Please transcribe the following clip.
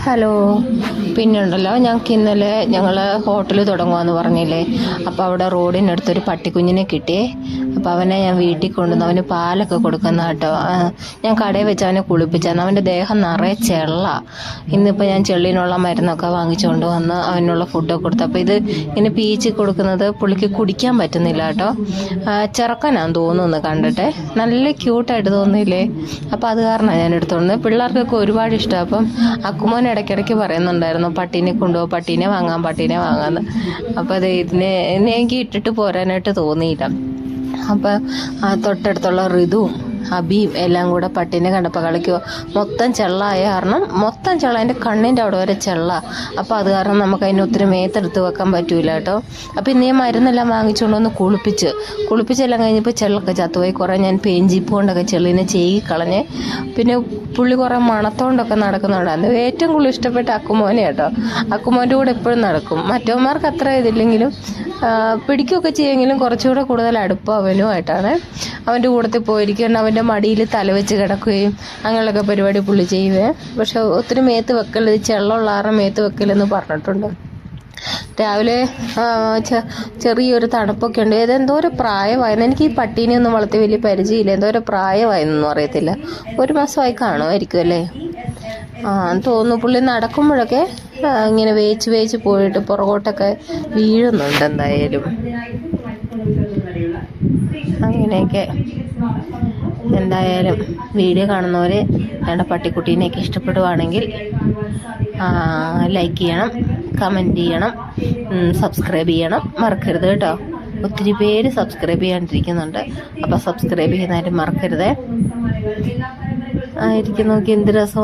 Hello, പിന്നുണ്ടല്ലോ, ഞങ്ങൾക്ക് ഇന്നലെ ഞങ്ങൾ ഹോട്ടൽ തുടങ്ങുകയെന്ന് പറഞ്ഞില്ലേ. അപ്പോൾ അവിടെ റോഡിനടുത്തൊരു പട്ടിക്കുഞ്ഞിനെ കിട്ടിയേ. അപ്പോൾ അവനെ ഞാൻ വീട്ടിൽ കൊണ്ടുവന്ന് അവന് പാലൊക്കെ കൊടുക്കുന്ന കേട്ടോ. ഞാൻ കടയിൽ വെച്ച് അവനെ കുളിപ്പിച്ചായിരുന്നു. അവൻ്റെ ദേഹം നിറയെ ചെള്ള. ഇന്നിപ്പോൾ ഞാൻ ചെള്ളിനുള്ള മരുന്നൊക്കെ വാങ്ങിച്ചുകൊണ്ട് വന്ന് അവനുള്ള ഫുഡൊക്കെ കൊടുത്തു. അപ്പോൾ ഇത് ഇങ്ങനെ പീച്ച് കൊടുക്കുന്നത് പുള്ളിക്ക് കുടിക്കാൻ പറ്റുന്നില്ല കേട്ടോ. ചെറുക്കനാന്ന് തോന്നുന്നു കണ്ടിട്ട്. നല്ല ക്യൂട്ടായിട്ട് തോന്നിയില്ലേ? അപ്പോൾ അത് കാരണമാണ് ഞാൻ എടുത്തോണ്ട്. പിള്ളേർക്കൊക്കെ ഒരുപാട് ഇഷ്ടമാണ്. അപ്പം അക്കുമോൻ ഇടയ്ക്കിടയ്ക്ക് പറയുന്നുണ്ടായിരുന്നു പട്ടീനെ കൊണ്ടുപോകും, പട്ടീനെ വാങ്ങാമെന്ന്. അപ്പോൾ അത് ഇതിനെ എനിക്ക് ഇട്ടിട്ട് പോരാനായിട്ട് തോന്നിയില്ല. അപ്പം തൊട്ടടുത്തുള്ള ഋതുവും അബിയും എല്ലാം കൂടെ പട്ടീനെ കണ്ടപ്പോൾ കളിക്കുക. മൊത്തം ചെള്ളായ കാരണം മൊത്തം ചെള്ള, അതിൻ്റെ കണ്ണിൻ്റെ അവിടെ വരെ ചെള്ള. അപ്പോൾ അത് കാരണം നമുക്ക് അതിന് ഒത്തിരി മേത്തെടുത്ത് വെക്കാൻ പറ്റൂല കേട്ടോ. അപ്പോൾ ഇന്ന് ഞാൻ മരുന്നെല്ലാം വാങ്ങിച്ചുകൊണ്ട് വന്ന് കുളിപ്പിച്ചെല്ലാം കഴിഞ്ഞപ്പോൾ ചെള്ളൊക്കെ ചത്തുപോയി. കുറേ ഞാൻ പേഞ്ചിപ്പ് കൊണ്ടൊക്കെ ചെള്ളിനെ ചെയ്യിക്കളഞ്ഞ്. പിന്നെ പുള്ളി കുറേ മണത്തോണ്ടൊക്കെ നടക്കുന്നുണ്ടായിരുന്നു. ഏറ്റവും കൂടുതൽ ഇഷ്ടപ്പെട്ട അക്കുമോനെ കേട്ടോ. അക്കുമോൻ്റെ കൂടെ എപ്പോഴും നടക്കും. മറ്റവന്മാർക്ക് അത്ര ഇതില്ലെങ്കിലും പിടിക്കുകയൊക്കെ ചെയ്യുമെങ്കിലും കുറച്ചുകൂടെ കൂടുതൽ അടുപ്പം അവനുമായിട്ടാണ്. അവൻ്റെ കൂടത്തിൽ പോയിരിക്കുകയാണ്. അവൻ്റെ മടിയിൽ തലവെച്ച് കിടക്കുകയും അങ്ങനെയൊക്കെ പരിപാടി പുള്ളി ചെയ്യുവേ. പക്ഷെ ഒത്തിരി മേത്ത് വെക്കരുത്, ചെള്ളമുള്ള ആറ് മേത്ത് വെക്കലെന്ന് പറഞ്ഞിട്ടുണ്ട്. രാവിലെ ചെറിയൊരു തണുപ്പൊക്കെ ഉണ്ട്. ഏതെന്തോ ഒരു പ്രായമായിരുന്നു. എനിക്ക് ഈ പട്ടീനെ ഒന്നും വളർത്തി വലിയ പരിചയമില്ല. എന്തോ ഒരു പ്രായമായെന്നൊന്നും അറിയത്തില്ല. 1 മാസമായി കാണുമായിരിക്കും അല്ലേ? തോന്നുന്നു. പുള്ളി നടക്കുമ്പോഴൊക്കെ ഇങ്ങനെ വേച്ച് പോയിട്ട് പുറകോട്ടൊക്കെ വീഴുന്നുണ്ട്. എന്തായാലും അങ്ങനെയൊക്കെ. എന്തായാലും വീഡിയോ കാണുന്നവരെ ഞങ്ങളുടെ പട്ടിക്കുട്ടീനെയൊക്കെ ഇഷ്ടപ്പെടുവാണെങ്കിൽ ലൈക്ക് ചെയ്യണം, കമൻറ്റ് ചെയ്യണം, സബ്സ്ക്രൈബ് ചെയ്യണം മറക്കരുത് കേട്ടോ. ഒത്തിരി പേര് സബ്സ്ക്രൈബ് ചെയ്യാണ്ടിരിക്കുന്നുണ്ട്. അപ്പോൾ സബ്സ്ക്രൈബ് ചെയ്യുന്നതായിട്ട് മറക്കരുതേ. ആയിരിക്കും. നോക്കി എന്ത് രസം.